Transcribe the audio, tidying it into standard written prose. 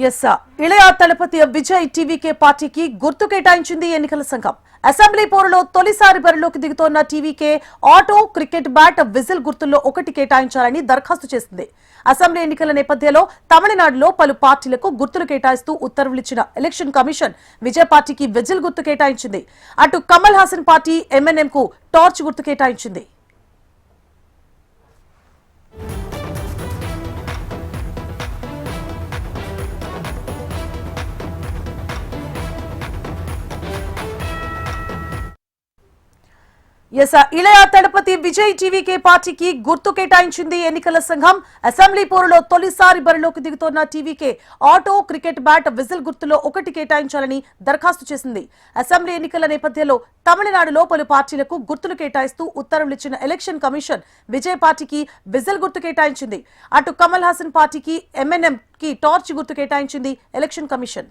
Yes Ilaya Thalapathy Vijay TVK పార్టీకి గుర్తు కేటాయించింది ఎన్నికల సంఘం. అసెంబ్లీ పోరులో తొలిసారి బరిలోకి దిగుతోన్న TVK auto, cricket bat, whistle గుర్తుల్లో ఒకటి కేటాయించాలని దరఖాస్తు చేసింది. అసెంబ్లీ ఎన్నికల నేపథ్యంలో తమిళనాడులో పలు పార్టీలకు గుర్తులు కేటాయిస్తూ ఉత్తర్వులిచ్చిన ఎలక్షన్ కమిషన్ విజయ్ పార్టీకి విజిల్ గుర్తు కేటాయించింది. అటు కమల్ హాసన్ పార్టీ ఎంఎన్ఎం కు టార్చ్ గుర్తు కేటాయించింది. ఇళయ తలపతి విజయ్ టీవీకే పార్టీకి గుర్తు కేటాయించింది ఎన్నికల సంఘం. అసెంబ్లీ పోరులో తొలిసారి బరిలోకి దిగుతోన్న TVK auto, cricket bat, whistle గుర్తులో ఒకటి కేటాయించాలని దరఖాస్తు చేసింది. అసెంబ్లీ ఎన్నికల నేపథ్యంలో తమిళనాడులో పలు పార్టీలకు గుర్తులు కేటాయిస్తూ ఉత్తర్వులిచ్చిన ఎలక్షన్ కమిషన్ విజయ్ పార్టీకి విజిల్ గుర్తు కేటాయించింది. అటు కమల్ హాసన్ పార్టీకి ఎంఎన్ఎం కి టార్చ్ గుర్తు కేటాయించింది ఎలక్షన్ కమిషన్.